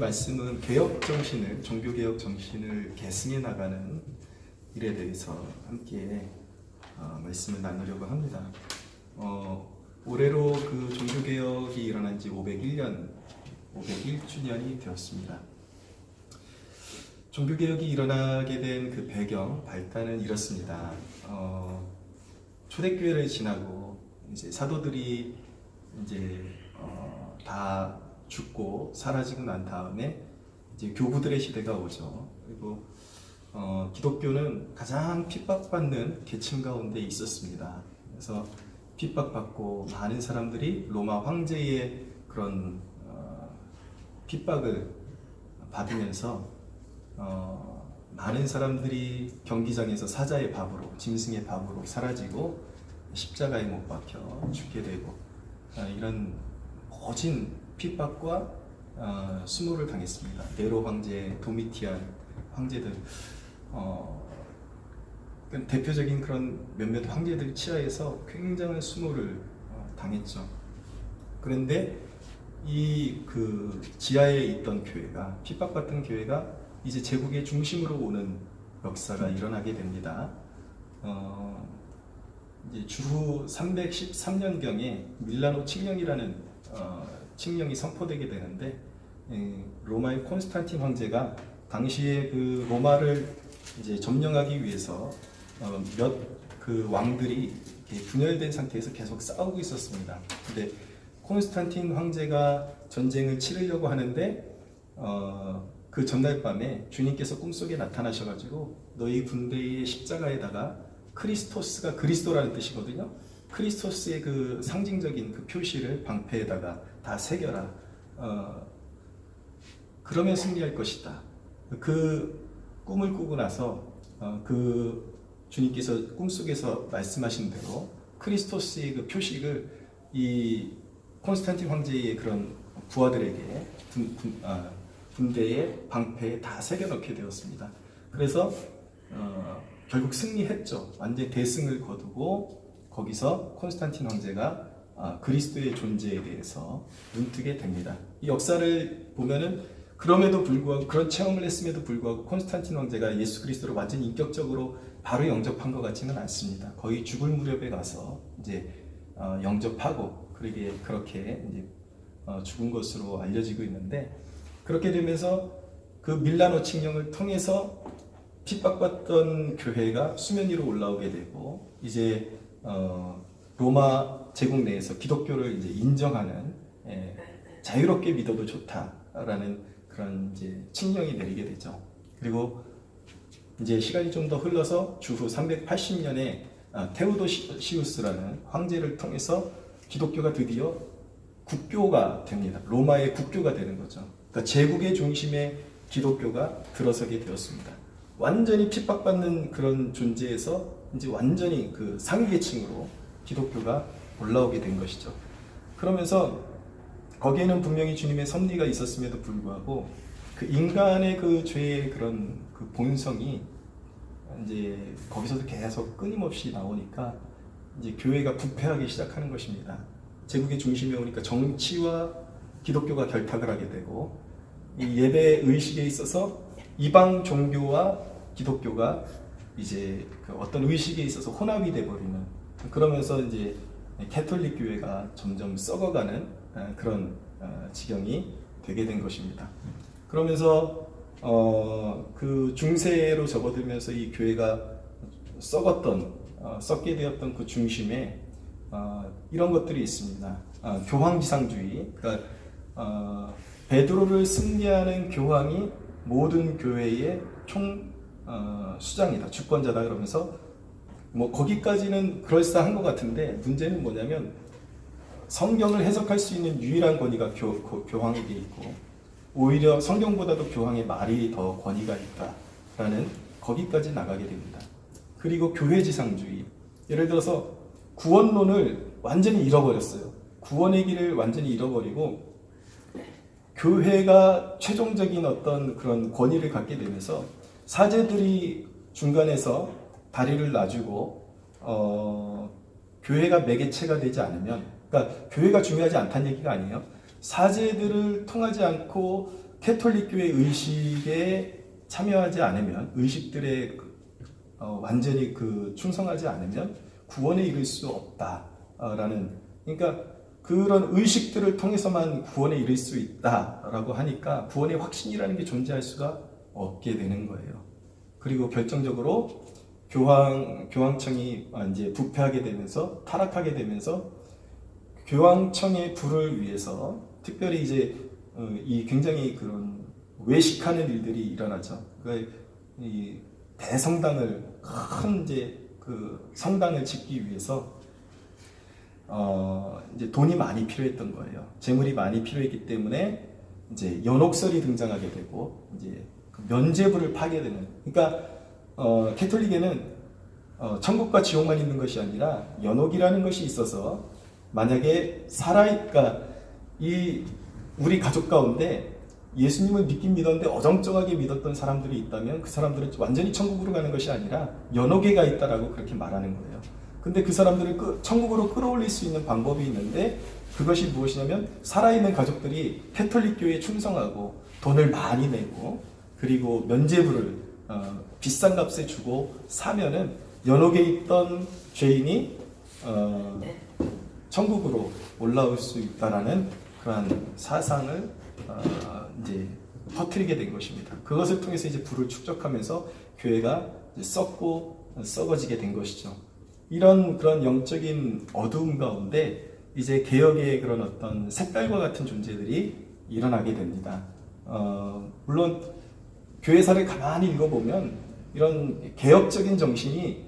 말씀은 개혁 정신을, 종교 개혁 정신을 계승해 나가는 일에 대해서 함께 말씀을 나누려고 합니다. 올해로 그 종교 개혁이 일어난 지 501주년이 되었습니다. 종교 개혁이 일어나게 된 그 배경, 발단은 이렇습니다. 초대교회를 지나고 이제 사도들이 이제 다 죽고 사라지고 난 다음에 이제 교구들의 시대가 오죠. 그리고 기독교는 가장 핍박받는 계층 가운데 있었습니다. 그래서 핍박받고 많은 사람들이 로마 황제의 그런 핍박을 받으면서 많은 사람들이 경기장에서 사자의 밥으로, 짐승의 밥으로 사라지고 십자가에 못 박혀 죽게 되고 이런 거진 핍박과 수모를 당했습니다. 네로 황제, 도미티안 황제들, 대표적인 그런 몇몇 황제들 치하에서 굉장한 수모를 당했죠. 그런데 이 그 지하에 있던 교회가, 핍박받던 교회가 이제 제국의 중심으로 오는 역사가 일어나게 됩니다. 이제 주후 313년경에 밀라노 칙령이라는 칙령이 선포되게 되는데, 로마의 콘스탄틴 황제가 당시에 그 로마를 이제 점령하기 위해서 몇 그 왕들이 분열된 상태에서 계속 싸우고 있었습니다. 근데 콘스탄틴 황제가 전쟁을 치르려고 하는데 그 전날 밤에 주님께서 꿈속에 나타나셔가지고 너희 군대의 십자가에다가 크리스토스가 그리스도라는 뜻이거든요. 크리스토스의 그 상징적인 그 표시를 방패에다가 다 새겨라. 그러면 승리할 것이다. 그 꿈을 꾸고 나서 그 주님께서 꿈속에서 말씀하신 대로 크리스토스의 그 표식을 이 콘스탄틴 황제의 그런 부하들에게 군대의 방패에 다 새겨넣게 되었습니다. 그래서 결국 승리했죠. 완전히 대승을 거두고 거기서 콘스탄틴 황제가 그리스도의 존재에 대해서 눈뜨게 됩니다. 이 역사를 보면은 그럼에도 불구하고, 그런 체험을 했음에도 불구하고 콘스탄틴 황제가 예수 그리스도를 완전히 인격적으로 바로 영접한 것 같지는 않습니다. 거의 죽을 무렵에 가서 이제 영접하고 그렇게 이제 죽은 것으로 알려지고 있는데, 그렇게 되면서 그 밀라노 칙령을 통해서 핍박받던 교회가 수면 위로 올라오게 되고, 이제 로마 제국 내에서 기독교를 이제 인정하는, 자유롭게 믿어도 좋다라는 그런 이제 칙령이 내리게 되죠. 그리고 이제 시간이 좀 더 흘러서 주후 380년에 테오도시우스라는 황제를 통해서 기독교가 드디어 국교가 됩니다. 로마의 국교가 되는 거죠. 그러니까 제국의 중심에 기독교가 들어서게 되었습니다. 완전히 핍박받는 그런 존재에서 이제 완전히 그 상위계층으로 기독교가 올라오게 된 것이죠. 그러면서 거기에는 분명히 주님의 섭리가 있었음에도 불구하고 그 인간의 그 죄의 그런 그 본성이 이제 거기서도 계속 끊임없이 나오니까 이제 교회가 부패하기 시작하는 것입니다. 제국의 중심에 오니까 정치와 기독교가 결탁을 하게 되고, 이 예배 의식에 있어서 이방 종교와 기독교가 이제 그 어떤 의식에 있어서 혼합이 돼버리는, 그러면서 이제 캐톨릭 교회가 점점 썩어가는 그런 지경이 되게 된 것입니다. 그러면서 그 중세로 접어들면서 이 교회가 썩게 되었던 그 중심에 이런 것들이 있습니다. 교황지상주의, 그러니까 베드로를 승리하는 교황이 모든 교회의 총 수장이다, 주권자다. 그러면서 뭐 거기까지는 그럴싸한 것 같은데, 문제는 뭐냐면 성경을 해석할 수 있는 유일한 권위가 교황에게 있고, 오히려 성경보다도 교황의 말이 더 권위가 있다라는, 거기까지 나가게 됩니다. 그리고 교회지상주의, 예를 들어서 구원론을 완전히 잃어버렸어요. 구원의 길을 완전히 잃어버리고 교회가 최종적인 어떤 그런 권위를 갖게 되면서 사제들이 중간에서 다리를 놔주고 교회가 매개체가 되지 않으면, 그러니까 교회가 중요하지 않다는 얘기가 아니에요. 사제들을 통하지 않고 캐톨릭 교회 의식에 참여하지 않으면, 의식들에 완전히 충성하지 않으면 구원에 이를 수 없다라는, 그러니까 그런 의식들을 통해서만 구원에 이를 수 있다라고 하니까 구원의 확신이라는 게 존재할 수가 없게 되는 거예요. 그리고 결정적으로 교황청이 이제 부패하게 되면서, 타락하게 되면서 교황청의 부를 위해서 특별히 이제 이 굉장히 그런 외식하는 일들이 일어나죠. 이 대성당을, 큰 이제 성당을 짓기 위해서 이제 돈이 많이 필요했던 거예요. 재물이 많이 필요했기 때문에 이제 연옥설이 등장하게 되고 이제 면죄부를 파게 되는. 그러니까 캐톨릭에는 천국과 지옥만 있는 것이 아니라 연옥이라는 것이 있어서, 만약에 그러니까 우리 가족 가운데 예수님을 믿긴 믿었는데 어정쩡하게 믿었던 사람들이 있다면 그 사람들은 완전히 천국으로 가는 것이 아니라 연옥에 가 있다라고 그렇게 말하는 거예요. 근데 그 사람들을 천국으로 끌어올릴 수 있는 방법이 있는데, 그것이 무엇이냐면 살아있는 가족들이 캐톨릭 교회에 충성하고 돈을 많이 내고 그리고 면죄부를 비싼 값에 주고 사면은 연옥에 있던 죄인이 천국으로 올라올 수 있다라는 그러한 사상을 이제 터뜨리게 된 것입니다. 그것을 통해서 이제 부를 축적하면서 교회가 썩고 썩어지게 된 것이죠. 그런 영적인 어두움 가운데 이제 개혁의 그런 어떤 색깔과 같은 존재들이 일어나게 됩니다. 물론 교회사를 가만히 읽어보면 이런 개혁적인 정신이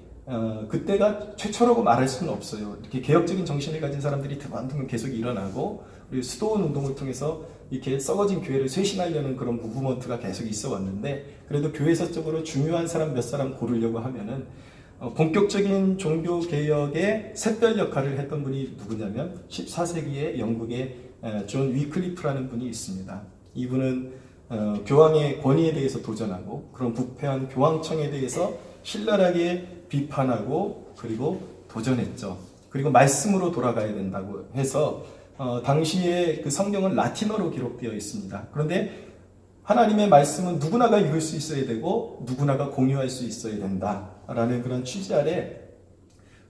그때가 최초라고 말할 수는 없어요. 이렇게 개혁적인 정신을 가진 사람들이 드문드문 계속 일어나고, 그리고 수도원 운동을 통해서 이렇게 썩어진 교회를 쇄신하려는 그런 무브먼트가 계속 있어 왔는데, 그래도 교회사적으로 중요한 사람 몇 사람 고르려고 하면은 본격적인 종교 개혁의 샛별 역할을 했던 분이 누구냐면 14세기에 영국의 존 위클리프라는 분이 있습니다. 이분은 교황의 권위에 대해서 도전하고 그런 부패한 교황청에 대해서 신랄하게 비판하고 그리고 도전했죠. 그리고 말씀으로 돌아가야 된다고 해서 당시에 그 성경은 라틴어로 기록되어 있습니다. 그런데 하나님의 말씀은 누구나가 읽을 수 있어야 되고 누구나가 공유할 수 있어야 된다라는 그런 취지 아래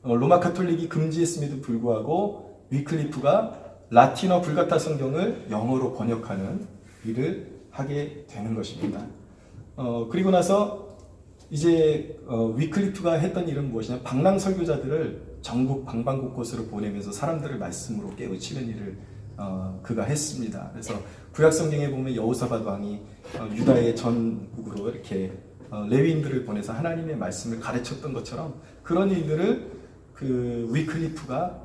로마 카톨릭이 금지했음에도 불구하고 위클리프가 라틴어 불가타 성경을 영어로 번역하는 일을 하게 되는 것입니다. 그리고 나서 이제 위클리프가 했던 일은 무엇이냐, 방랑 설교자들을 전국 방방곳곳으로 보내면서 사람들을 말씀으로 깨우치는 일을 그가 했습니다. 그래서 구약 성경에 보면 여호사밧 왕이 유다의 전국으로 이렇게 레위인들을 보내서 하나님의 말씀을 가르쳤던 것처럼 그런 일들을 그 위클리프가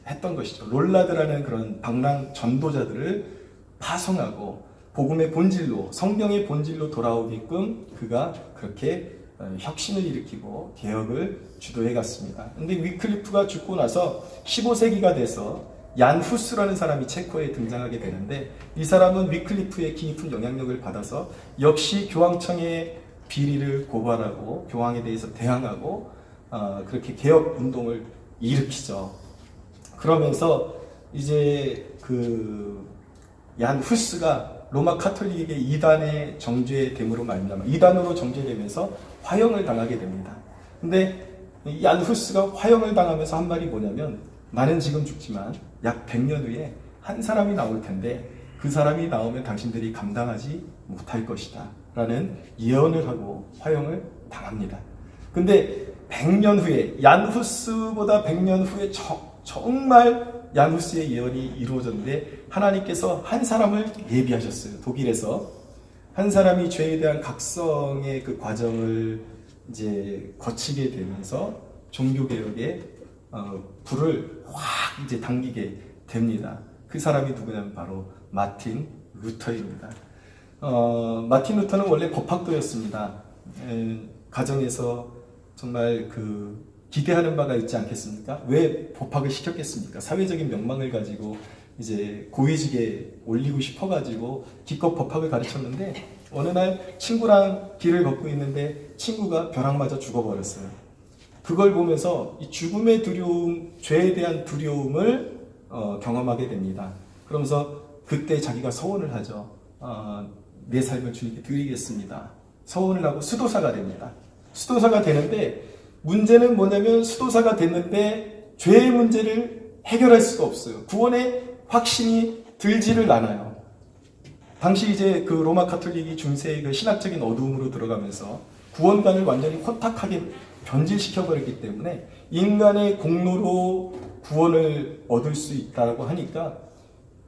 했던 것이죠. 롤라드라는 그런 방랑 전도자들을 파송하고 복음의 본질로, 성경의 본질로 돌아오게끔 그가 그렇게 혁신을 일으키고 개혁을 주도해 갔습니다. 근데 위클리프가 죽고 나서 15세기가 돼서 얀 후스라는 사람이 체코에 등장하게 되는데, 이 사람은 위클리프의 깊은 영향력을 받아서 역시 교황청의 비리를 고발하고 교황에 대해서 대항하고 그렇게 개혁 운동을 일으키죠. 그러면서 이제 얀 후스가 로마 카톨릭에게 이단의 정죄됨으로 말미암아 이단으로 정죄되면서 화형을 당하게 됩니다. 근데 얀 후스가 화형을 당하면서 한 말이 뭐냐면, 나는 지금 죽지만 약 100년 후에 한 사람이 나올 텐데 그 사람이 나오면 당신들이 감당하지 못할 것이다 라는 예언을 하고 화형을 당합니다. 근데 100년 후에, 얀 후스보다 100년 후에 정말 얀 후스의 예언이 이루어졌는데 하나님께서 한 사람을 예비하셨어요. 독일에서 한 사람이 죄에 대한 각성의 그 과정을 이제 거치게 되면서 종교개혁의 불을 확 이제 당기게 됩니다. 그 사람이 누구냐면 바로 마틴 루터입니다. 마틴 루터는 원래 법학도였습니다. 가정에서 정말 기대하는 바가 있지 않겠습니까? 왜 법학을 시켰겠습니까? 사회적인 명망을 가지고 이제 고위직에 올리고 싶어가지고 기껏 법학을 가르쳤는데, 어느 날 친구랑 길을 걷고 있는데 친구가 벼락 맞아 죽어버렸어요. 그걸 보면서 이 죽음의 두려움, 죄에 대한 두려움을 경험하게 됩니다. 그러면서 그때 자기가 서원을 하죠. 내 삶을 주님께 드리겠습니다. 서원을 하고 수도사가 됩니다. 수도사가 되는데 문제는 뭐냐면 수도사가 됐는데 죄의 문제를 해결할 수가 없어요. 구원의 확신이 들지를 않아요. 당시 이제 그 로마 가톨릭이 중세의 그 신학적인 어두움으로 들어가면서 구원관을 완전히 혼탁하게 변질시켜버렸기 때문에 인간의 공로로 구원을 얻을 수 있다고 하니까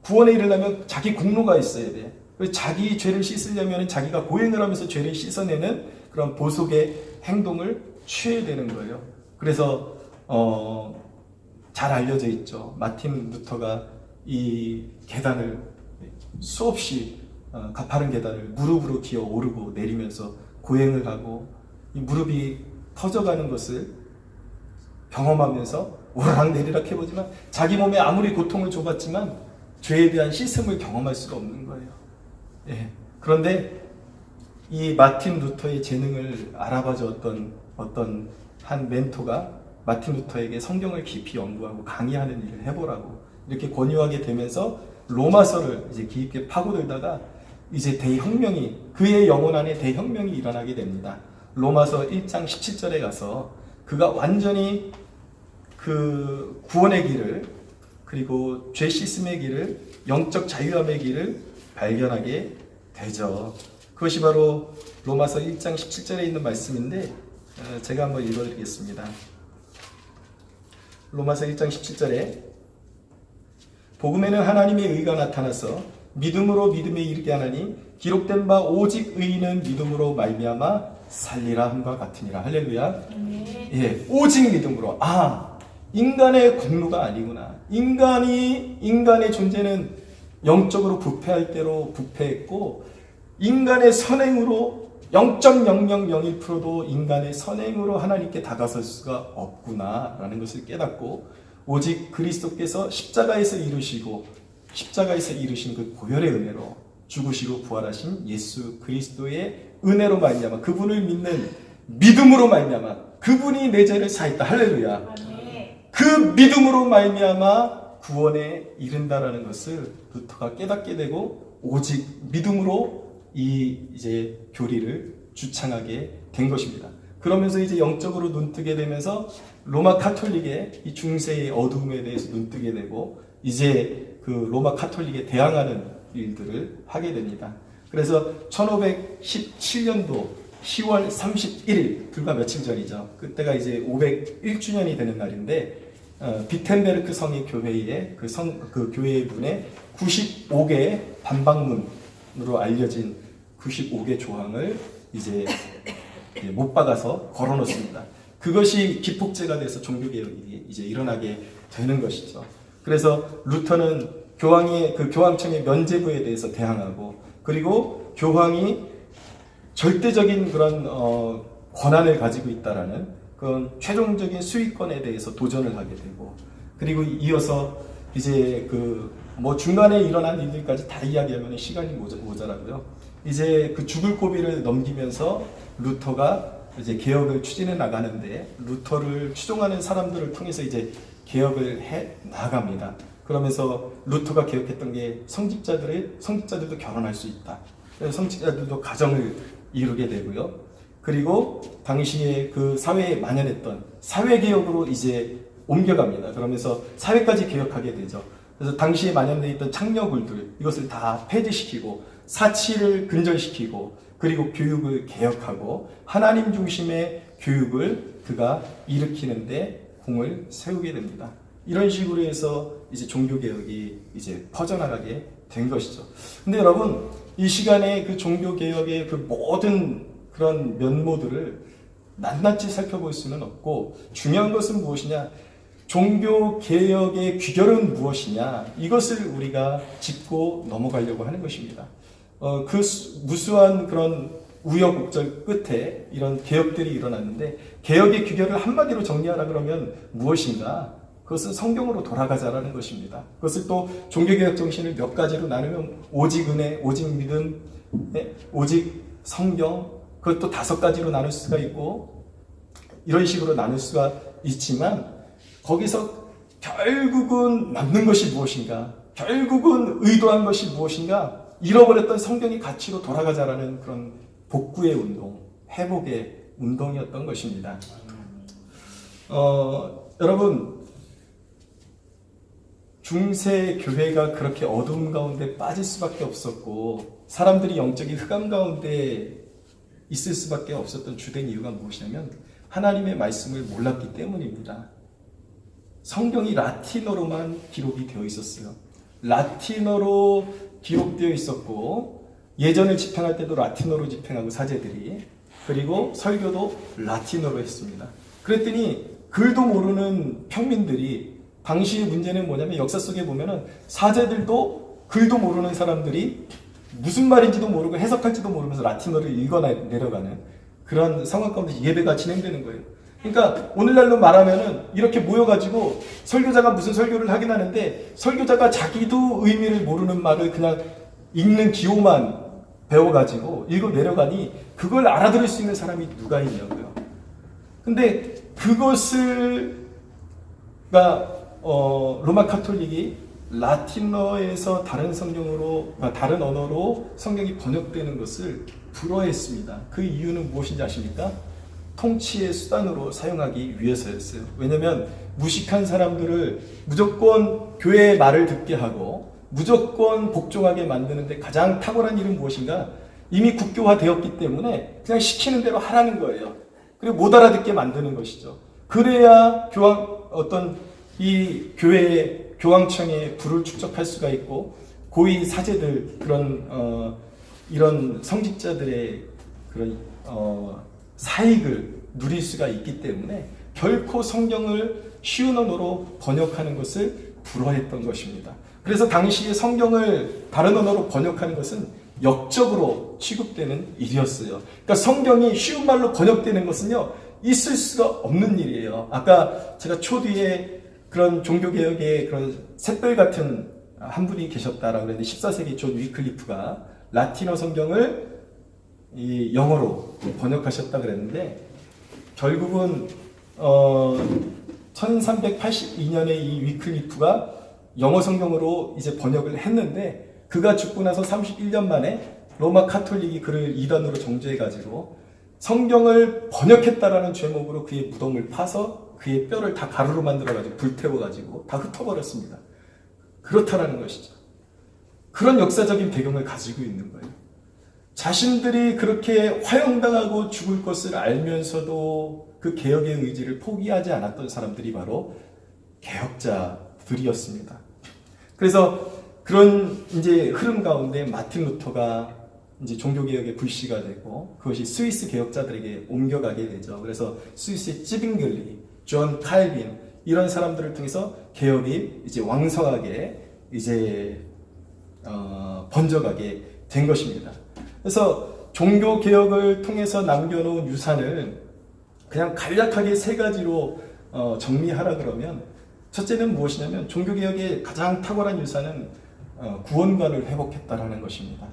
구원에 이르려면 자기 공로가 있어야 돼. 자기 죄를 씻으려면 자기가 고행을 하면서 죄를 씻어내는 그런 보속의 행동을 취해야 되는 거예요. 그래서 잘 알려져 있죠. 마틴 루터가 이 계단을 수없이 가파른 계단을 무릎으로 기어 오르고 내리면서 고행을 하고 이 무릎이 터져가는 것을 경험하면서 오르락내리락 해보지만 자기 몸에 아무리 고통을 줘봤지만 죄에 대한 씻음을 경험할 수가 없는 거예요. 예. 그런데 이 마틴 루터의 재능을 알아봐 주었던 어떤 한 멘토가 마틴 루터에게 성경을 깊이 연구하고 강의하는 일을 해보라고 이렇게 권유하게 되면서 로마서를 이제 깊게 파고들다가 이제 대혁명이 그의 영혼 안에 대혁명이 일어나게 됩니다. 로마서 1장 17절에 가서 그가 완전히 그 구원의 길을 그리고 죄 씻음의 길을 영적 자유함의 길을 발견하게 되죠. 그것이 바로 로마서 1장 17절에 있는 말씀인데 제가 한번 읽어드리겠습니다. 로마서 1장 17절에 복음에는 하나님의 의가 나타나서 믿음으로 믿음에 이르게 하나니 기록된 바 오직 의인은 믿음으로 말미암아 살리라 함과 같으니라. 할렐루야. 예, 오직 믿음으로. 인간의 공로가 아니구나. 인간의 존재는 영적으로 부패할 대로 부패했고 인간의 선행으로 0.0001%도 인간의 선행으로 하나님께 다가설 수가 없구나 라는 것을 깨닫고 오직 그리스도께서 십자가에서 이루신 그 보혈의 은혜로 죽으시고 부활하신 예수 그리스도의 은혜로 말미암아 그분을 믿는 믿음으로 말미암아 그분이 내 죄를 사했다. 할렐루야. 그 믿음으로 말미암아 구원에 이른다라는 것을 루터가 깨닫게 되고 오직 믿음으로 이제 교리를 주창하게 된 것입니다. 그러면서 이제 영적으로 눈뜨게 되면서 로마 카톨릭의 이 중세의 어두움에 대해서 눈뜨게 되고 이제 그 로마 카톨릭에 대항하는 일들을 하게 됩니다. 그래서 1517년도 10월 31일 불과 며칠 전이죠. 그때가 이제 501주년이 되는 날인데 비텐베르크 성의 교회의 그 교회의 문에 95개의 반박문으로 알려진 95개 조항을 이제 못 박아서 걸어놓습니다. 그것이 기폭제가 돼서 종교개혁이 이제 일어나게 되는 것이죠. 그래서 루터는 교황청의 면죄부에 대해서 대항하고 그리고 교황이 절대적인 그런 권한을 가지고 있다라는 그런 최종적인 수익권에 대해서 도전을 하게 되고 그리고 이어서 이제 중간에 일어난 일들까지 다 이야기하면 시간이 모자라고요. 이제 그 죽을 고비를 넘기면서 루터가 이제 개혁을 추진해 나가는데 루터를 추종하는 사람들을 통해서 이제 개혁을 해 나갑니다. 그러면서 루터가 개혁했던 게 성직자들도 결혼할 수 있다. 성직자들도 가정을 이루게 되고요. 그리고 당시에 그 사회에 만연했던 사회개혁으로 이제 옮겨갑니다. 그러면서 사회까지 개혁하게 되죠. 그래서 당시에 만연되어 있던 창녀굴들 이것을 다 폐지시키고 사치를 근절시키고 그리고 교육을 개혁하고 하나님 중심의 교육을 그가 일으키는데 공을 세우게 됩니다. 이런 식으로 해서 이제 종교개혁이 이제 퍼져나가게 된 것이죠. 근데 여러분, 이 시간에 그 종교개혁의 그 모든 그런 면모들을 낱낱이 살펴볼 수는 없고, 중요한 것은 무엇이냐? 종교개혁의 귀결은 무엇이냐? 이것을 우리가 짚고 넘어가려고 하는 것입니다. 그 무수한 그런 우여곡절 끝에 이런 개혁들이 일어났는데, 개혁의 귀결을 한마디로 정리하라 그러면 무엇인가? 그것은 성경으로 돌아가자라는 것입니다. 그것을 또 종교개혁 정신을 몇 가지로 나누면 오직 은혜, 오직 믿음, 오직 성경, 그것도 5가지로 나눌 수가 있고 이런 식으로 나눌 수가 있지만 거기서 결국은 맞는 것이 무엇인가? 결국은 의도한 것이 무엇인가? 잃어버렸던 성경의 가치로 돌아가자라는 그런 복구의 운동, 회복의 운동이었던 것입니다. 여러분, 중세 교회가 그렇게 어두움 가운데 빠질 수밖에 없었고 사람들이 영적인 흑암 가운데 있을 수밖에 없었던 주된 이유가 무엇이냐면 하나님의 말씀을 몰랐기 때문입니다. 성경이 라틴어로만 기록이 되어 있었어요. 라틴어로 기록되어 있었고 예전을 집행할 때도 라틴어로 집행하고 사제들이, 그리고 설교도 라틴어로 했습니다. 그랬더니 글도 모르는 평민들이, 당시의 문제는 뭐냐면 역사 속에 보면은 사제들도 글도 모르는 사람들이 무슨 말인지도 모르고 해석할지도 모르면서 라틴어를 읽어 내려가는 그런 상황 가운데 예배가 진행되는 거예요. 그러니까 오늘날로 말하면은 이렇게 모여가지고 설교자가 무슨 설교를 하긴 하는데 설교자가 자기도 의미를 모르는 말을 그냥 읽는 기호만 배워가지고 읽어 내려가니 그걸 알아들을 수 있는 사람이 누가 있냐고요. 근데 그것을 로마 카톨릭이 라틴어에서 다른 성경으로, 다른 언어로 성경이 번역되는 것을 불허했습니다. 그 이유는 무엇인지 아십니까? 통치의 수단으로 사용하기 위해서였어요. 왜냐하면 무식한 사람들을 무조건 교회의 말을 듣게 하고 무조건 복종하게 만드는데 가장 탁월한 일은 무엇인가? 이미 국교화되었기 때문에 그냥 시키는 대로 하라는 거예요. 그리고 못 알아듣게 만드는 것이죠. 그래야 이 교회의 교황청에 불을 축적할 수가 있고 고위 사제들, 그런 이런 성직자들의 그런 사익을 누릴 수가 있기 때문에 결코 성경을 쉬운 언어로 번역하는 것을 불허했던 것입니다. 그래서 당시에 성경을 다른 언어로 번역하는 것은 역적으로 취급되는 일이었어요. 그러니까 성경이 쉬운 말로 번역되는 것은요, 있을 수가 없는 일이에요. 아까 제가 초뒤에 그런 종교개혁의 그런 샛별 같은 한 분이 계셨다라고 그랬는데 14세기 존 위클리프가 라틴어 성경을 이 영어로 번역하셨다 그랬는데 결국은 1382년에 이 위클리프가 영어 성경으로 이제 번역을 했는데 그가 죽고 나서 31년 만에 로마 카톨릭이 그를 이단으로 정죄해가지고 성경을 번역했다라는 죄목으로 그의 무덤을 파서 그의 뼈를 다 가루로 만들어가지고 불태워가지고 다 흩어버렸습니다. 그렇다라는 것이죠. 그런 역사적인 배경을 가지고 있는 거예요. 자신들이 그렇게 화형당하고 죽을 것을 알면서도 그 개혁의 의지를 포기하지 않았던 사람들이 바로 개혁자들이었습니다. 그래서 그런 이제 흐름 가운데 마틴 루터가 이제 종교개혁의 불씨가 되고 그것이 스위스 개혁자들에게 옮겨가게 되죠. 그래서 스위스의 찌빙글리, 존 칼빈 이런 사람들을 통해서 개혁이 이제 왕성하게 이제 번져가게 된 것입니다. 그래서 종교개혁을 통해서 남겨놓은 유산을 그냥 간략하게 세 가지로 정리하라 그러면 첫째는 무엇이냐면 종교개혁의 가장 탁월한 유산은 구원관을 회복했다라는 것입니다.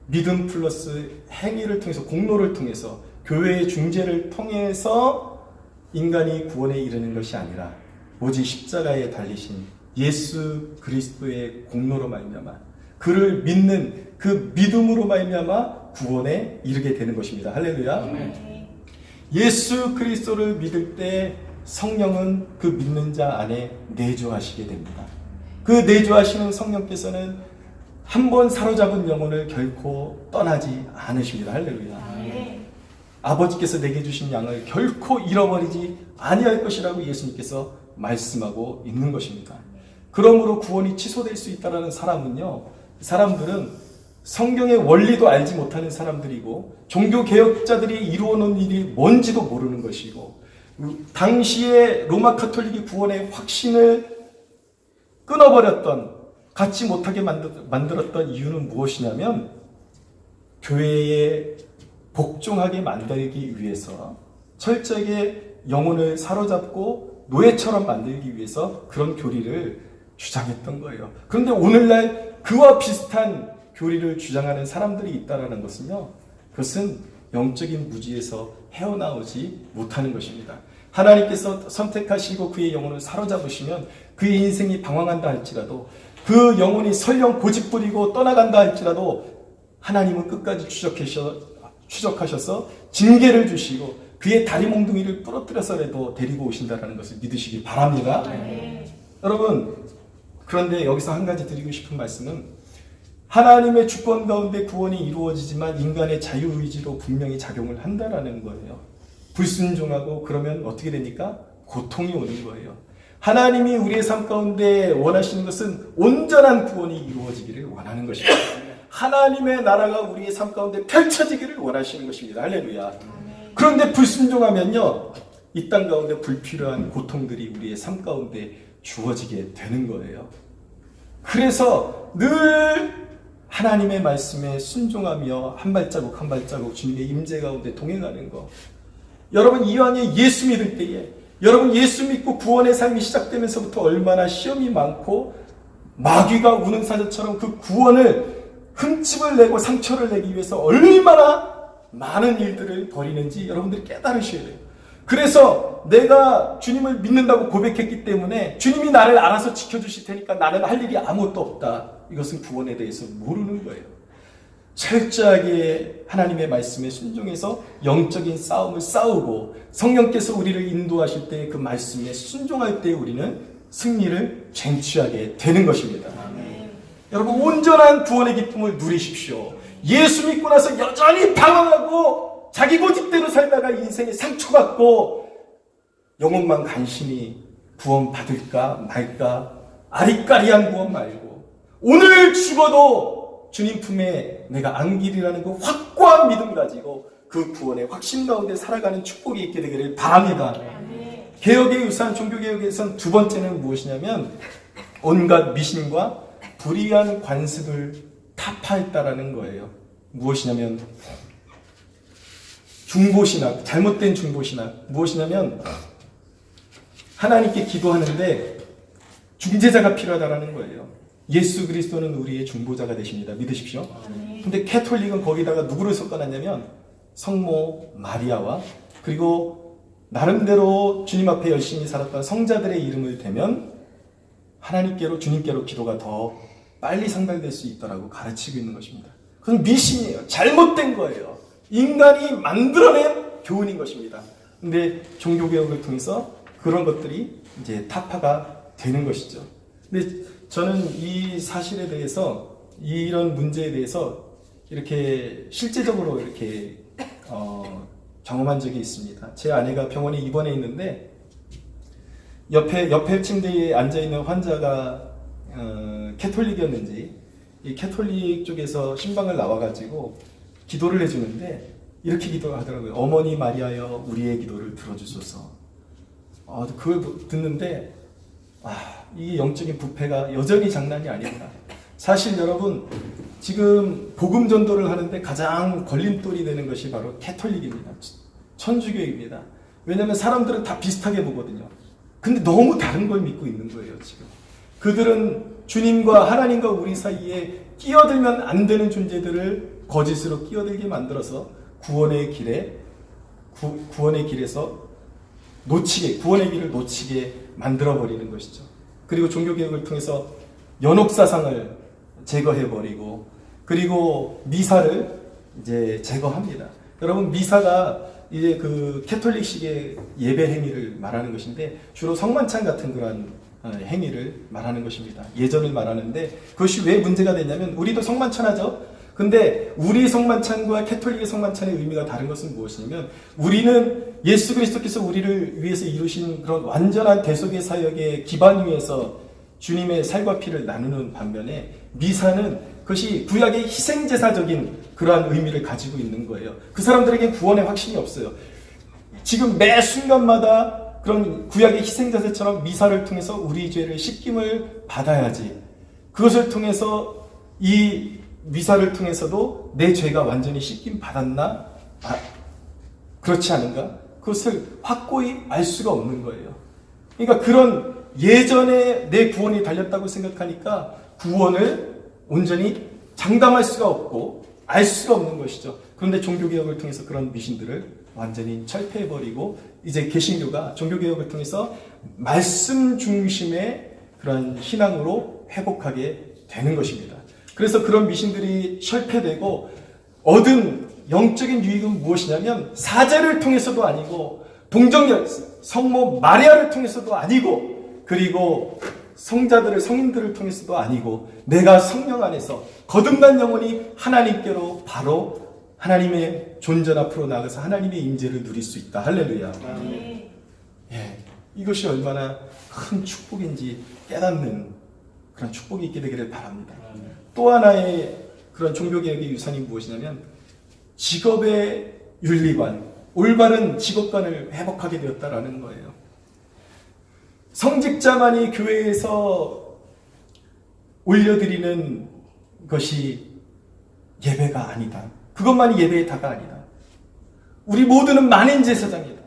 믿음 플러스 행위를 통해서, 공로를 통해서, 교회의 중재를 통해서 인간이 구원에 이르는 것이 아니라 오직 십자가에 달리신 예수 그리스도의 공로로 말미암아 그를 믿는 그 믿음으로 말미암아 구원에 이르게 되는 것입니다. 할렐루야. 예수 그리스도를 믿을 때 성령은 그 믿는 자 안에 내주하시게 됩니다. 그 내주하시는 성령께서는 한 번 사로잡은 영혼을 결코 떠나지 않으십니다. 할렐루야. 아버지께서 내게 주신 양을 결코 잃어버리지 아니할 것이라고 예수님께서 말씀하고 있는 것입니다. 그러므로 구원이 취소될 수 있다는 사람들은 성경의 원리도 알지 못하는 사람들이고 종교개혁자들이 이루어놓은 일이 뭔지도 모르는 것이고 당시에 로마 카톨릭이 구원의 확신을 끊어버렸던, 갖지 못하게 만들었던 이유는 무엇이냐면 교회에 복종하게 만들기 위해서, 철저하게 영혼을 사로잡고 노예처럼 만들기 위해서 그런 교리를 주장했던 거예요. 그런데 오늘날 그와 비슷한 교리를 주장하는 사람들이 있다는 것은요, 그것은 영적인 무지에서 헤어나오지 못하는 것입니다. 하나님께서 선택하시고 그의 영혼을 사로잡으시면 그의 인생이 방황한다 할지라도 그 영혼이 설령 고집부리고 떠나간다 할지라도 하나님은 끝까지 추적하셔서 징계를 주시고 그의 다리 몽둥이를 부러뜨려서라도 데리고 오신다는 것을 믿으시기 바랍니다. 여러분, 그런데 여기서 한 가지 드리고 싶은 말씀은 하나님의 주권 가운데 구원이 이루어지지만 인간의 자유의지로 분명히 작용을 한다라는 거예요. 불순종하고 그러면 어떻게 됩니까? 고통이 오는 거예요. 하나님이 우리의 삶 가운데 원하시는 것은 온전한 구원이 이루어지기를 원하는 것입니다. 하나님의 나라가 우리의 삶 가운데 펼쳐지기를 원하시는 것입니다. 할렐루야. 그런데 불순종하면요, 이 땅 가운데 불필요한 고통들이 우리의 삶 가운데 주어지게 되는 거예요. 그래서 늘 하나님의 말씀에 순종하며 한 발자국 한 발자국 주님의 임재 가운데 동행하는 것. 여러분, 이왕에 예수 믿을 때에, 여러분 예수 믿고 구원의 삶이 시작되면서부터 얼마나 시험이 많고 마귀가 우는 사자처럼 그 구원을 흠집을 내고 상처를 내기 위해서 얼마나 많은 일들을 벌이는지 여러분들이 깨달으셔야 돼요. 그래서 내가 주님을 믿는다고 고백했기 때문에 주님이 나를 알아서 지켜주실 테니까 나는 할 일이 아무것도 없다. 이것은 구원에 대해서 모르는 거예요. 철저하게 하나님의 말씀에 순종해서 영적인 싸움을 싸우고 성령께서 우리를 인도하실 때 그 말씀에 순종할 때 우리는 승리를 쟁취하게 되는 것입니다. 여러분, 온전한 구원의 기쁨을 누리십시오. 예수 믿고 나서 여전히 방황하고 자기 고집대로 살다가 인생에 상처받고 영혼만 간신히 구원 받을까 말까 아리까리한 구원 말고 오늘 죽어도 주님 품에 내가 안기리라는 그 확고한 믿음 가지고 그 구원의 확신 가운데 살아가는 축복이 있게 되기를 바랍니다. 개혁의 유산, 종교개혁에선 두 번째는 무엇이냐면 온갖 미신과 불의한 관습을 타파했다라는 거예요. 무엇이냐면 중보신학, 잘못된 중보신학. 무엇이냐면 하나님께 기도하는데 중재자가 필요하다라는 거예요. 예수 그리스도는 우리의 중보자가 되십니다. 믿으십시오. 근데 캐톨릭은 거기다가 누구를 섞어놨냐면 성모 마리아와 그리고 나름대로 주님 앞에 열심히 살았던 성자들의 이름을 대면 하나님께로 주님께로 기도가 더 빨리 상달될 수 있다라고 가르치고 있는 것입니다. 그건 미신이에요. 잘못된 거예요. 인간이 만들어낸 교훈인 것입니다. 근데 종교개혁을 통해서 그런 것들이 이제 타파가 되는 것이죠. 근데 저는 이 사실에 대해서, 이런 문제에 대해서 이렇게 실제적으로 이렇게 경험한 적이 있습니다. 제 아내가 병원에 입원해 있는데 옆에 침대에 앉아있는 환자가 캐톨릭이었는지 이 캐톨릭 쪽에서 신방을 나와가지고 기도를 해주는데 이렇게 기도하더라고요. 어머니 마리아여 우리의 기도를 들어주소서. 그걸 듣는데 이게 영적인 부패가 여전히 장난이 아니구나. 사실 여러분, 지금 복음 전도를 하는데 가장 걸림돌이 되는 것이 바로 캐톨릭입니다. 천주교입니다. 왜냐하면 사람들은 다 비슷하게 보거든요. 근데 너무 다른 걸 믿고 있는 거예요, 지금. 그들은 주님과 하나님과 우리 사이에 끼어들면 안 되는 존재들을 거짓으로 끼어들게 만들어서 구원의 길에서 구원의 길을 놓치게 만들어버리는 것이죠. 그리고 종교개혁을 통해서 연옥사상을 제거해버리고, 그리고 미사를 이제 제거합니다. 여러분, 미사가 이제 그 캐톨릭식의 예배 행위를 말하는 것인데, 주로 성만찬 같은 그런 행위를 말하는 것입니다. 예전을 말하는데, 그것이 왜 문제가 되냐면, 우리도 성만찬 하죠? 근데 우리 성만찬과 캐톨릭의 성만찬의 의미가 다른 것은 무엇이냐면, 우리는 예수 그리스도께서 우리를 위해서 이루신 그런 완전한 대속의 사역의 기반 위에서 주님의 살과 피를 나누는 반면에, 미사는 그것이 구약의 희생제사적인 그러한 의미를 가지고 있는 거예요. 그 사람들에게 구원의 확신이 없어요. 지금 매 순간마다 그런 구약의 희생제사처럼 미사를 통해서 우리 죄를 씻김을 받아야지, 그것을 통해서 이 미사를 통해서도 내 죄가 완전히 씻김 받았나? 그렇지 않은가? 그것을 확고히 알 수가 없는 거예요. 그러니까 그런 예전에 내 구원이 달렸다고 생각하니까 구원을 온전히 장담할 수가 없고 알 수가 없는 것이죠. 그런데 종교개혁을 통해서 그런 미신들을 완전히 철폐해버리고, 이제 개신교가 종교개혁을 통해서 말씀 중심의 그런 신앙으로 회복하게 되는 것입니다. 그래서 그런 미신들이 실패되고 얻은 영적인 유익은 무엇이냐면 사제를 통해서도 아니고 동정녀 성모 마리아를 통해서도 아니고 그리고 성인들을 통해서도 아니고 내가 성령 안에서 거듭난 영혼이 하나님께로 바로 하나님의 존전 앞으로 나가서 하나님의 임재를 누릴 수 있다. 할렐루야. 예, 이것이 얼마나 큰 축복인지 깨닫는 그런 축복이 있게 되기를 바랍니다. 또 하나의 그런 종교개혁의 유산이 무엇이냐면 직업의 윤리관, 올바른 직업관을 회복하게 되었다라는 거예요. 성직자만이 교회에서 올려드리는 것이 예배가 아니다. 그것만이 예배의 다가 아니다. 우리 모두는 만인 제사장이다.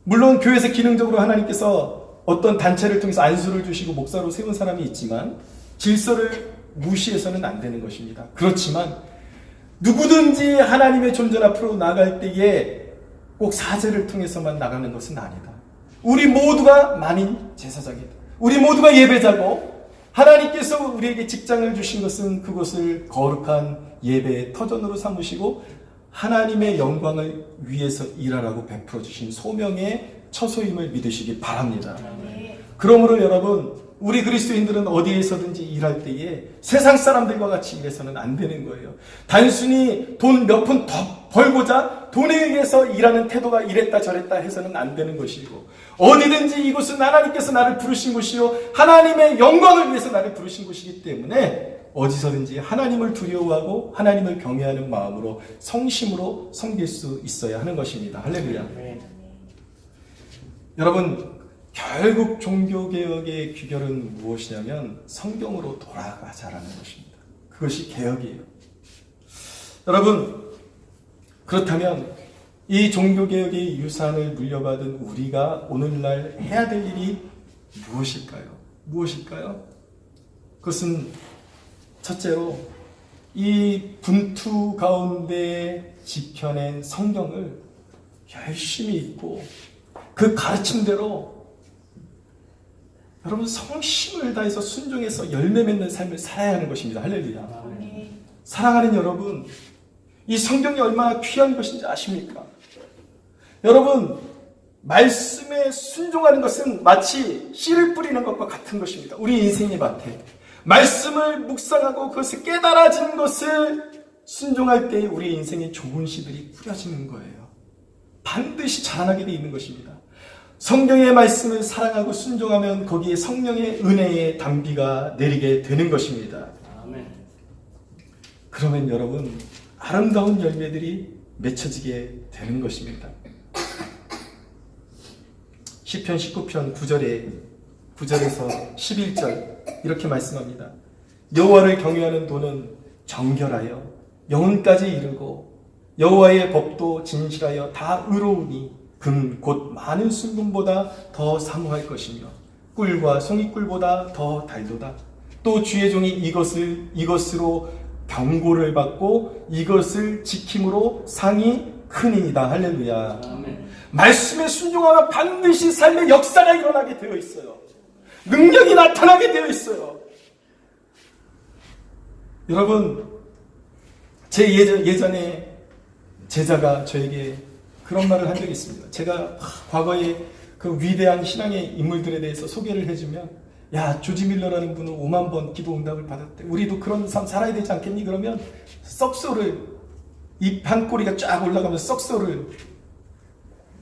물론 교회에서 기능적으로 하나님께서 어떤 단체를 통해서 안수를 주시고 목사로 세운 사람이 있지만 질서를 무시해서는 안 되는 것입니다. 그렇지만 누구든지 하나님의 존전 앞으로 나갈 때에 꼭 사제를 통해서만 나가는 것은 아니다. 우리 모두가 만인 제사장이다. 우리 모두가 예배자고 하나님께서 우리에게 직장을 주신 것은 그것을 거룩한 예배의 터전으로 삼으시고 하나님의 영광을 위해서 일하라고 베풀어 주신 소명의 처소임을 믿으시기 바랍니다. 그러므로 여러분 우리 그리스도인들은 어디에서든지 일할 때에 세상 사람들과 같이 일해서는 안 되는 거예요. 단순히 돈 몇 푼 더 벌고자 돈에 의해서 일하는 태도가 이랬다 저랬다 해서는 안 되는 것이고 어디든지 이곳은 하나님께서 나를 부르신 곳이요 하나님의 영광을 위해서 나를 부르신 곳이기 때문에 어디서든지 하나님을 두려워하고 하나님을 경외하는 마음으로 성심으로 섬길 수 있어야 하는 것입니다. 할렐루야. 여러분 결국 종교개혁의 귀결은 무엇이냐면 성경으로 돌아가자라는 것입니다. 그것이 개혁이에요. 여러분 그렇다면 이 종교개혁의 유산을 물려받은 우리가 오늘날 해야 될 일이 무엇일까요? 무엇일까요? 그것은 첫째로 이 분투 가운데 지켜낸 성경을 열심히 읽고 그 가르침대로 여러분 성심을 다해서 순종해서 열매 맺는 삶을 살아야 하는 것입니다. 할렐루야. 사랑하는 여러분, 이 성경이 얼마나 귀한 것인지 아십니까? 여러분, 말씀에 순종하는 것은 마치 씨를 뿌리는 것과 같은 것입니다. 우리 인생의 밭에 말씀을 묵상하고 그것을 깨달아진 것을 순종할 때 우리 인생에 좋은 씨들이 뿌려지는 거예요. 반드시 자라나게 되어 있는 것입니다. 성경의 말씀을 사랑하고 순종하면 거기에 성령의 은혜의 단비가 내리게 되는 것입니다. 아멘. 그러면 여러분 아름다운 열매들이 맺혀지게 되는 것입니다. 시편 19편 9절에서 11절 이렇게 말씀합니다. 여호와를 경외하는 도는 정결하여 영혼까지 이르고 여호와의 법도 진실하여 다 의로우니 금 곧 많은 순금보다 더 사모할 것이며 꿀과 송이꿀보다 더 달도다. 또 주의 종이 이것으로 경고를 받고 이것을 지킴으로 상이 크니이다. 할렐루야. 아멘. 말씀에 순종하면 반드시 삶의 역사가 일어나게 되어 있어요. 능력이 나타나게 되어 있어요. 여러분, 제 예전에 제자가 저에게 그런 말을 한 적이 있습니다. 제가 과거에 그 위대한 신앙의 인물들에 대해서 소개를 해주면 야, 조지 밀러라는 분은 5만 번 기도 응답을 받았대. 우리도 그런 삶 살아야 되지 않겠니? 그러면 썩소를 입 한 꼬리가 쫙 올라가면서 썩소를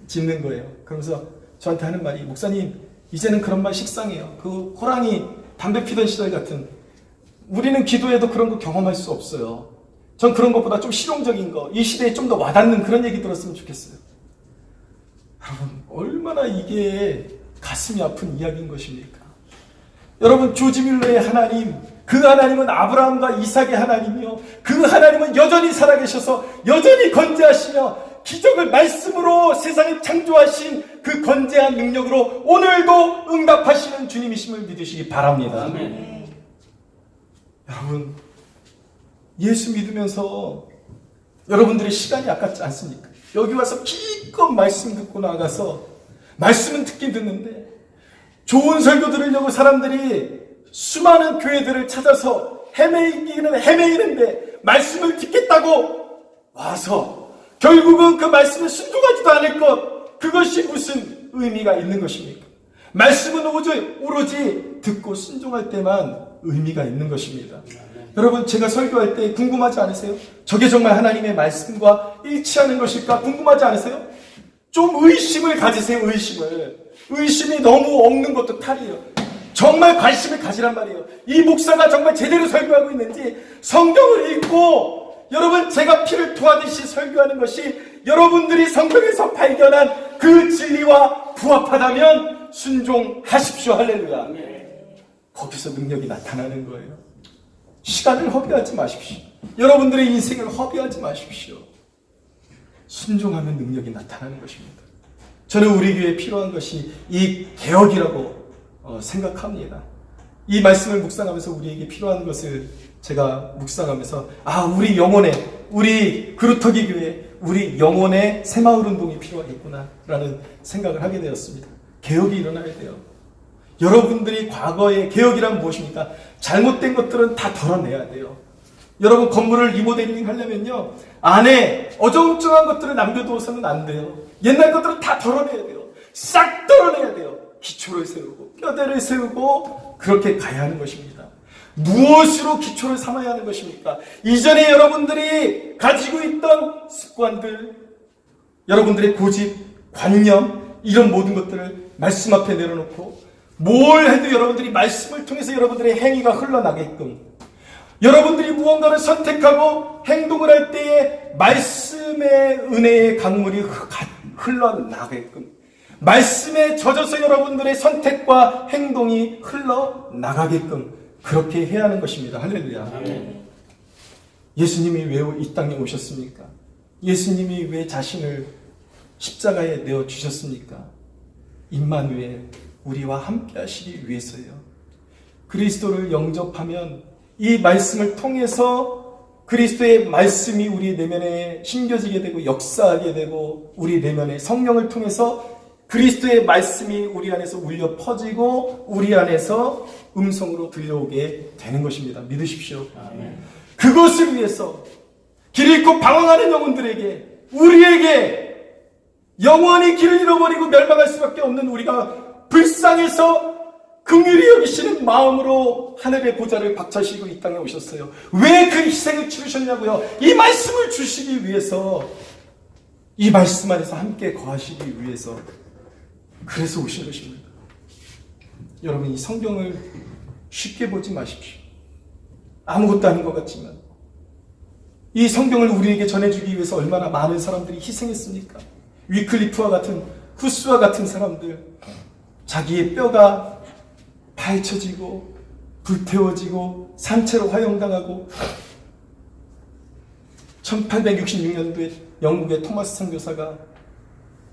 짓는 거예요. 그러면서 저한테 하는 말이 목사님 이제는 그런 말 식상해요. 그 호랑이 담배 피던 시절 같은 우리는 기도해도 그런 거 경험할 수 없어요. 전 그런 것보다 좀 실용적인 거, 이 시대에 좀 더 와닿는 그런 얘기 들었으면 좋겠어요. 여러분, 얼마나 이게 가슴이 아픈 이야기인 것입니까? 여러분, 조지 밀러의 하나님, 그 하나님은 아브라함과 이삭의 하나님이요. 그 하나님은 여전히 살아계셔서 여전히 건재하시며 기적을 말씀으로 세상을 창조하신 그 건재한 능력으로 오늘도 응답하시는 주님이심을 믿으시기 바랍니다. 아멘. 여러분, 예수 믿으면서 여러분들의 시간이 아깝지 않습니까? 여기 와서 기껏 말씀 듣고 나가서 말씀은 듣긴 듣는데 좋은 설교 들으려고 사람들이 수많은 교회들을 찾아서 헤매이는데 말씀을 듣겠다고 와서 결국은 그 말씀에 순종하지도 않을 것, 그것이 무슨 의미가 있는 것입니까? 말씀은 오로지 듣고 순종할 때만 의미가 있는 것입니다. 여러분, 제가 설교할 때 궁금하지 않으세요? 저게 정말 하나님의 말씀과 일치하는 것일까 궁금하지 않으세요? 좀 의심을 가지세요. 의심이 너무 없는 것도 탈이에요. 정말 관심을 가지란 말이에요. 이 목사가 정말 제대로 설교하고 있는지 성경을 읽고, 여러분, 제가 피를 토하듯이 설교하는 것이 여러분들이 성경에서 발견한 그 진리와 부합하다면 순종하십시오. 할렐루야. 거기서 능력이 나타나는 거예요. 시간을 허비하지 마십시오. 여러분들의 인생을 허비하지 마십시오. 순종하면 능력이 나타나는 것입니다. 저는 우리 교회에 필요한 것이 이 개혁이라고 생각합니다. 이 말씀을 묵상하면서 우리에게 필요한 것을 제가 묵상하면서, 우리 그루터기 교회, 우리 영혼의 새마을운동이 필요하겠구나 라는 생각을 하게 되었습니다. 개혁이 일어나야 돼요. 여러분들이 과거의 개혁이란 무엇입니까? 잘못된 것들은 다 덜어내야 돼요. 여러분, 건물을 리모델링 하려면요, 안에 어정쩡한 것들을 남겨두어서는 안 돼요. 옛날 것들은 다 덜어내야 돼요. 싹 덜어내야 돼요. 기초를 세우고 뼈대를 세우고 그렇게 가야 하는 것입니다. 무엇으로 기초를 삼아야 하는 것입니까? 이전에 여러분들이 가지고 있던 습관들, 여러분들의 고집, 관념, 이런 모든 것들을 말씀 앞에 내려놓고, 뭘 해도 여러분들이 말씀을 통해서 여러분들의 행위가 흘러나게끔, 여러분들이 무언가를 선택하고 행동을 할 때에 말씀의 은혜의 강물이 흘러나게끔, 말씀에 젖어서 여러분들의 선택과 행동이 흘러나가게끔 그렇게 해야 하는 것입니다. 할렐루야. 예수님이 왜 이 땅에 오셨습니까? 예수님이 왜 자신을 십자가에 내어주셨습니까? 임마누엘, 우리와 함께 하시기 위해서요. 그리스도를 영접하면 이 말씀을 통해서 그리스도의 말씀이 우리 내면에 심겨지게 되고 역사하게 되고, 우리 내면에 성령을 통해서 그리스도의 말씀이 우리 안에서 울려 퍼지고 우리 안에서 음성으로 들려오게 되는 것입니다. 믿으십시오. 아멘. 그것을 위해서 길 잃고 방황하는 영혼들에게, 우리에게 영원히 길을 잃어버리고 멸망할 수밖에 없는 우리가 불쌍해서 긍휼히 여기시는 마음으로 하늘의 보좌를 박차시고 이 땅에 오셨어요. 왜 그 희생을 치르셨냐고요? 이 말씀을 주시기 위해서, 이 말씀 안에서 함께 거하시기 위해서, 그래서 오신 것입니다. 여러분, 이 성경을 쉽게 보지 마십시오. 아무것도 아닌 것 같지만 이 성경을 우리에게 전해주기 위해서 얼마나 많은 사람들이 희생했습니까? 위클리프와 같은, 후스와 같은 사람들, 자기의 뼈가 파헤쳐지고 불태워지고 산채로 화형당하고, 1866년도에 영국의 토마스 선교사가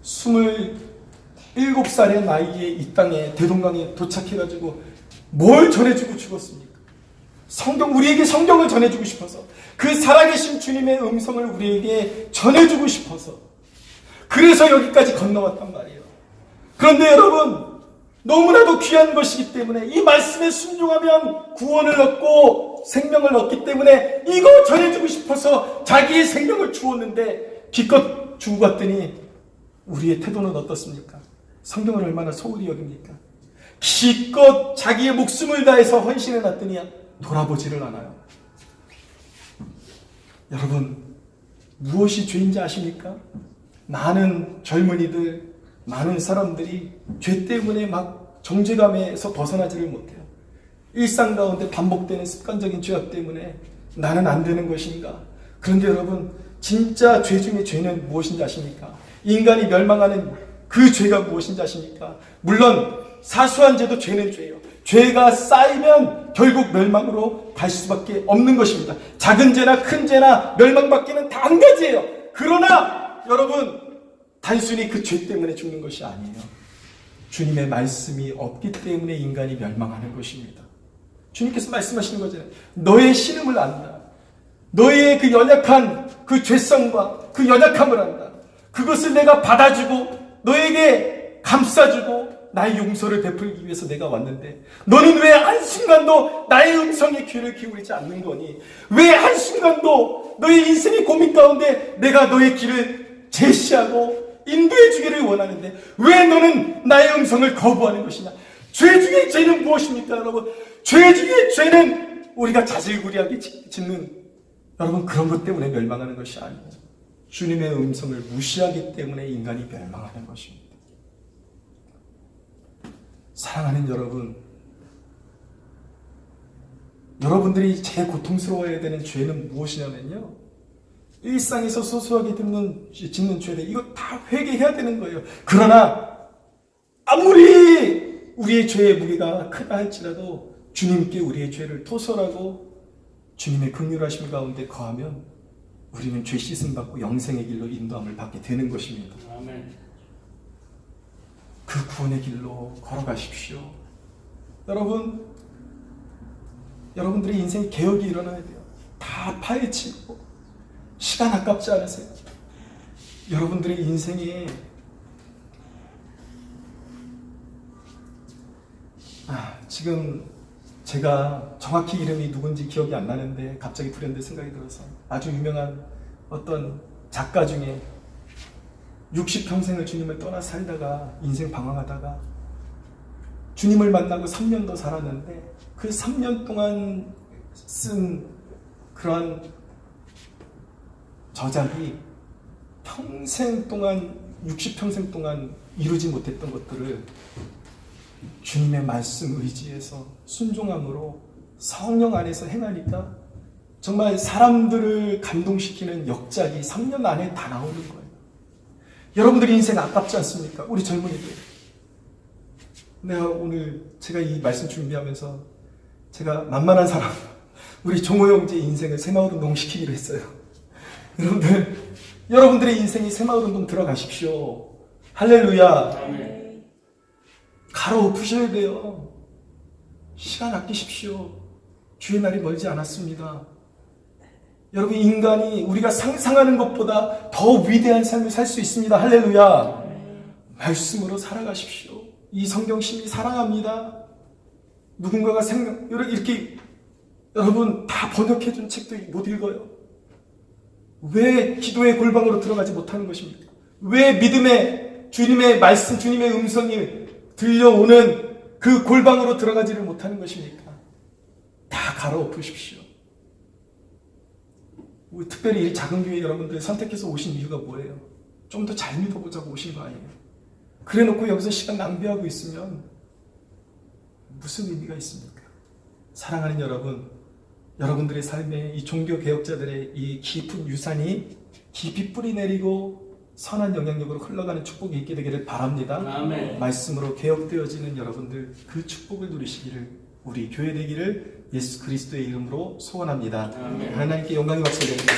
27살의 나이에 이 땅에 대동강에 도착해가지고 뭘 전해주고 죽었습니까? 우리에게 성경을 전해주고 싶어서, 그 살아계신 주님의 음성을 우리에게 전해주고 싶어서, 그래서 여기까지 건너왔단 말이에요. 그런데 여러분, 너무나도 귀한 것이기 때문에, 이 말씀에 순종하면 구원을 얻고 생명을 얻기 때문에 이거 전해주고 싶어서 자기의 생명을 주었는데, 기껏 주고 갔더니 우리의 태도는 어떻습니까? 성경을 얼마나 소홀히 여깁니까? 기껏 자기의 목숨을 다해서 헌신해 놨더니 돌아보지를 않아요. 여러분, 무엇이 죄인지 아십니까? 많은 젊은이들, 많은 사람들이 죄 때문에 막 정죄감에서 벗어나지를 못해요. 일상 가운데 반복되는 습관적인 죄악 때문에 나는 안 되는 것인가? 그런데 여러분, 진짜 죄 중에 죄는 무엇인지 아십니까? 인간이 멸망하는 그 죄가 무엇인지 아십니까? 물론 사소한 죄도 죄는 죄예요. 죄가 쌓이면 결국 멸망으로 갈 수밖에 없는 것입니다. 작은 죄나 큰 죄나 멸망받기는 다 한 가지예요. 그러나 여러분, 단순히 그 죄 때문에 죽는 것이 아니에요. 주님의 말씀이 없기 때문에 인간이 멸망하는 것입니다. 주님께서 말씀하시는 거잖아요. 너의 신음을 안다. 너의 그 연약한 그 죄성과 그 연약함을 안다. 그것을 내가 받아주고 너에게 감싸주고 나의 용서를 베풀기 위해서 내가 왔는데 너는 왜 한순간도 나의 음성에 귀를 기울이지 않는 거니? 왜 한순간도 너의 인생의 고민 가운데 내가 너의 길을 제시하고 인도해 주기를 원하는데 왜 너는 나의 음성을 거부하는 것이냐? 죄 중에 죄는 무엇입니까, 여러분? 죄 중에 죄는 우리가 자질구레하게 짓는, 여러분, 그런 것 때문에 멸망하는 것이 아니에요. 주님의 음성을 무시하기 때문에 인간이 멸망하는 것입니다. 사랑하는 여러분, 여러분들이 제일 고통스러워해야 되는 죄는 무엇이냐면요, 일상에서 소소하게 짓는 죄들, 이거 다 회개해야 되는 거예요. 그러나 아무리 우리의 죄의 무게가 크다 할지라도 주님께 우리의 죄를 토설하고 주님의 긍휼하심 가운데 거하면 우리는 죄 씻음 받고 영생의 길로 인도함을 받게 되는 것입니다. 아멘. 그 구원의 길로 걸어가십시오. 여러분들의 인생 개혁이 일어나야 돼요. 다 파헤치고 시간 아깝지 않으세요? 여러분들의 인생에 지금 제가 정확히 이름이 누군지 기억이 안 나는데 갑자기 불현듯 생각이 들어서, 아주 유명한 어떤 작가 중에 60평생을 주님을 떠나 살다가 인생 방황하다가 주님을 만나고 3년 더 살았는데 그 3년 동안 쓴 그러한 저작이 평생 동안, 60평생 동안 이루지 못했던 것들을 주님의 말씀 의지에서 순종함으로 성령 안에서 행하니까 정말 사람들을 감동시키는 역작이 3년 안에 다 나오는 거예요. 여러분들의 인생 아깝지 않습니까? 우리 젊은이들. 내가 오늘 제가 이 말씀 준비하면서 제가 만만한 사람, 우리 종호 형제 인생을 새마을운동 시키기로 했어요. 여러분들의 인생이 새마을운동 들어가십시오. 할렐루야. 아멘. 갈아엎으셔야 돼요. 시간 아끼십시오. 주의 날이 멀지 않았습니다. 여러분, 인간이 우리가 상상하는 것보다 더 위대한 삶을 살 수 있습니다. 할렐루야. 말씀으로 살아가십시오. 이 성경심이 사랑합니다. 누군가가 이렇게 여러분 다 번역해준 책도 못 읽어요. 왜 기도의 골방으로 들어가지 못하는 것입니까? 왜 믿음의 주님의 말씀, 주님의 음성이 들려오는 그 골방으로 들어가지를 못하는 것입니까? 다 갈아엎으십시오. 특별히 이 작은 교회 여러분들 선택해서 오신 이유가 뭐예요? 좀 더 잘 믿어보자고 오신 거 아니에요? 그래 놓고 여기서 시간 낭비하고 있으면 무슨 의미가 있습니까? 사랑하는 여러분, 여러분들의 삶에 이 종교개혁자들의 이 깊은 유산이 깊이 뿌리 내리고 선한 영향력으로 흘러가는 축복이 있게 되기를 바랍니다. 아멘. 말씀으로 개혁되어지는 여러분들, 그 축복을 누리시기를, 우리 교회 되기를 예수 그리스도의 이름으로 소원합니다. 아멘. 하나님께 영광의 박수 드립니다.